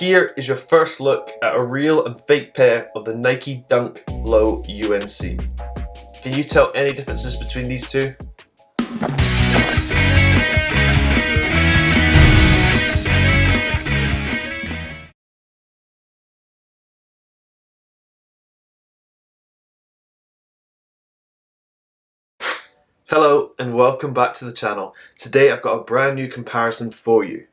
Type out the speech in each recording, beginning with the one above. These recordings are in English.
here is your first look at a real and fake pair of the Nike Dunk Low UNC. Can you tell any differences between these two? Hello and welcome back to the channel. Today I've got a brand new comparison for you,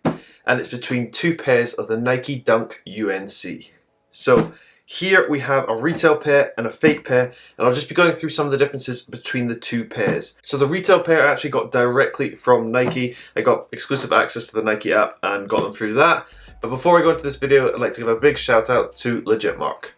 and it's between two pairs of the Nike Dunk UNC. So here we have a retail pair and a fake pair, and I'll just be going through some of the differences between the two pairs. So the retail pair I actually got directly from Nike. I got exclusive access to the Nike app and got them through that. But before I go into this video, I'd like to give a big shout out to Legitmark.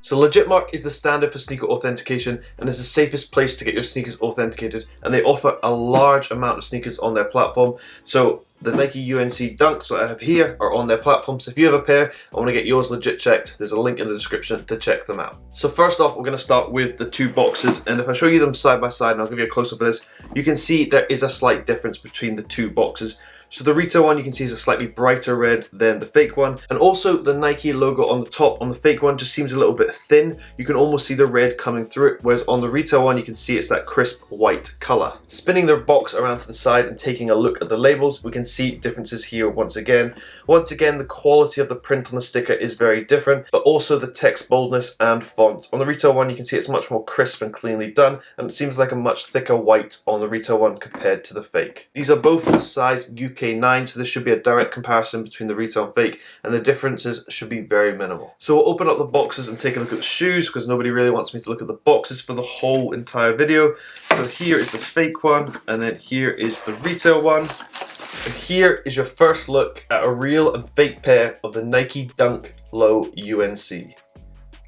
So Legitmark is the standard for sneaker authentication and is the safest place to get your sneakers authenticated, and they offer a large amount of sneakers on their platform. So the Nike UNC Dunks that I have here are on their platform, so if you have a pair and want to get yours legit checked, there's a link in the description to check them out. So first off, we're going to start with the two boxes, and if I show you them side by side and I'll give you a close-up of this, you can see there is a slight difference between the two boxes. So the retail one you can see is a slightly brighter red than the fake one, and also the Nike logo on the top on the fake one just seems a little bit thin. You can almost see the red coming through it, whereas on the retail one you can see it's that crisp white color. Spinning the box around to the side and taking a look at the labels, we can see differences here once again. Once again, the quality of the print on the sticker is very different, but also the text boldness and font. On the retail one you can see it's much more crisp and cleanly done, and it seems like a much thicker white on the retail one compared to the fake. These are both a size UK 9, so this should be a direct comparison between the retail and fake, and the differences should be very minimal. So we'll open up the boxes and take a look at the shoes, because nobody really wants me to look at the boxes for the whole entire video. So here is the fake one, and then here is the retail one. And here is your first look at a real and fake pair of the Nike Dunk Low UNC.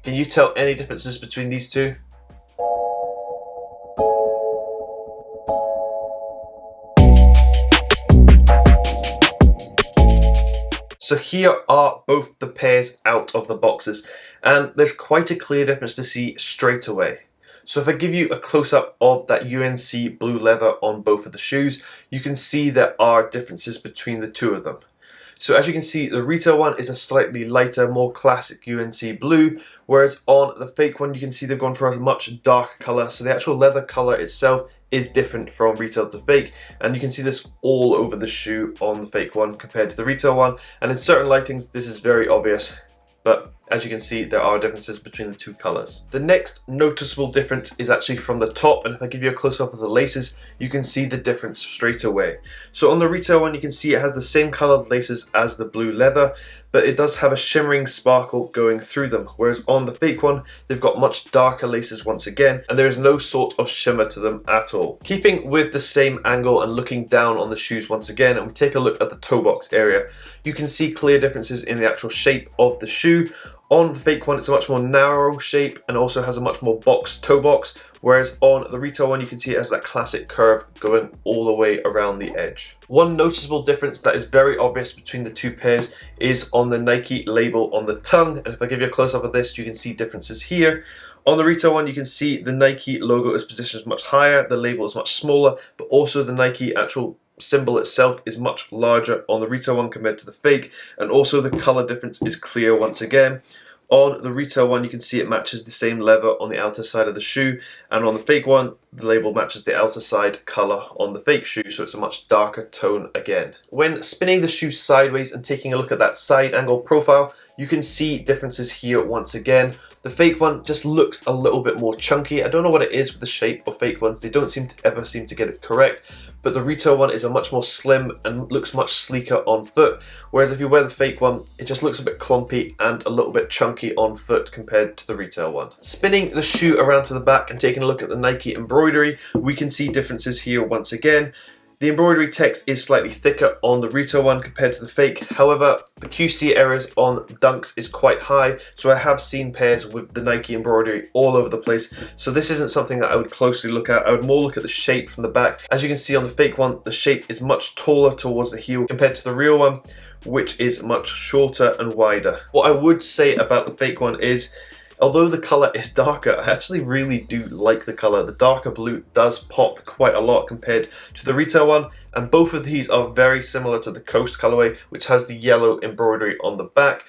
Can you tell any differences between these two? So here are both the pairs out of the boxes, and there's quite a clear difference to see straight away. So if I give you a close-up of that UNC blue leather on both of the shoes, you can see there are differences between the two of them. So as you can see, the retail one is a slightly lighter, more classic UNC blue, whereas on the fake one you can see they've gone for a much darker color, so the actual leather color itself is different from retail to fake, and you can see this all over the shoe on the fake one compared to the retail one, and in certain lightings this is very obvious, but as you can see there are differences between the two colors. The next noticeable difference is actually from the top, and if I give you a close-up of the laces you can see the difference straight away. So on the retail one you can see it has the same colored laces as the blue leather, but it does have a shimmering sparkle going through them, whereas on the fake one they've got much darker laces once again, and there is no sort of shimmer to them at all. Keeping with the same angle and looking down on the shoes once again, and we take a look at the toe box area, you can see clear differences in the actual shape of the shoe. On the fake one it's a much more narrow shape and also has a much more boxed toe box, whereas on the retail one you can see it has that classic curve going all the way around the edge. One noticeable difference that is very obvious between the two pairs is on the Nike label on the tongue, and if I give you a close-up of this you can see differences here. On the retail one you can see the Nike logo is positioned much higher, the label is much smaller, but also the Nike actual symbol itself is much larger on the retail one compared to the fake, and also the color difference is clear once again. On the retail one you can see it matches the same leather on the outer side of the shoe, and on the fake one the label matches the outer side color on the fake shoe, so it's a much darker tone again. When spinning the shoe sideways and taking a look at that side angle profile, you can see differences here once again. The fake one just looks a little bit more chunky. I don't know what it is with the shape of fake ones, they don't ever seem to get it correct, but the retail one is a much more slim and looks much sleeker on foot, whereas if you wear the fake one it just looks a bit clumpy and a little bit chunky on foot compared to the retail one. Spinning the shoe around to the back and taking a look at the Nike embroidery, we can see differences here once again. The embroidery text is slightly thicker on the retail one compared to the fake. However, the QC errors on Dunks is quite high, so I have seen pairs with the Nike embroidery all over the place. So this isn't something that I would closely look at. I would more look at the shape from the back. As you can see on the fake one, the shape is much taller towards the heel compared to the real one, which is much shorter and wider. What I would say about the fake one is Although the colour is darker, I actually really do like the colour. The darker blue does pop quite a lot compared to the retail one, and both of these are very similar to the Coast colourway, which has the yellow embroidery on the back.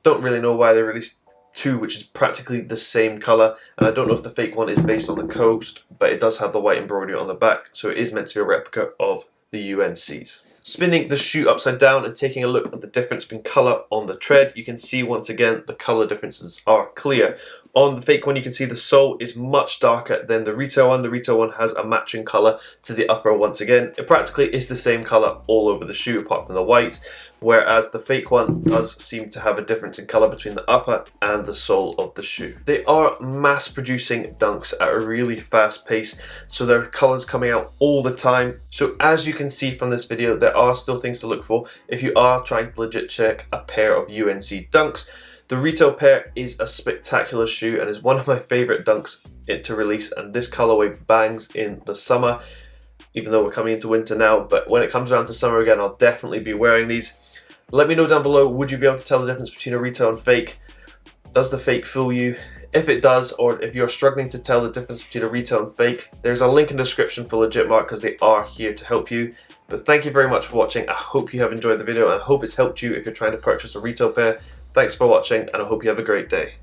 Don't really know why they released two which is practically the same colour, and I don't know if the fake one is based on the Coast, but it does have the white embroidery on the back, so it is meant to be a replica of the UNC's. Spinning the shoe upside down and taking a look at the difference between colour on the tread, you can see once again the colour differences are clear. On the fake one you can see the sole is much darker than the retail one. The retail one has a matching colour to the upper once again. It practically is the same colour all over the shoe apart from the white, whereas the fake one does seem to have a difference in colour between the upper and the sole of the shoe. They are mass producing dunks at a really fast pace, so there are colours coming out all the time. So as you can see from this video, there are still things to look for if you are trying to legit check a pair of UNC dunks. The retail pair is a spectacular shoe and is one of my favourite dunks to release, and this colourway bangs in the summer, even though we're coming into winter now, but when it comes around to summer again, I'll definitely be wearing these. Let me know down below, would you be able to tell the difference between a retail and fake? Does the fake fool you? If it does, or if you're struggling to tell the difference between a retail and fake, there's a link in the description for Legit Mark because they are here to help you. But thank you very much for watching. I hope you have enjoyed the video and I hope it's helped you if you're trying to purchase a retail pair. Thanks for watching and I hope you have a great day.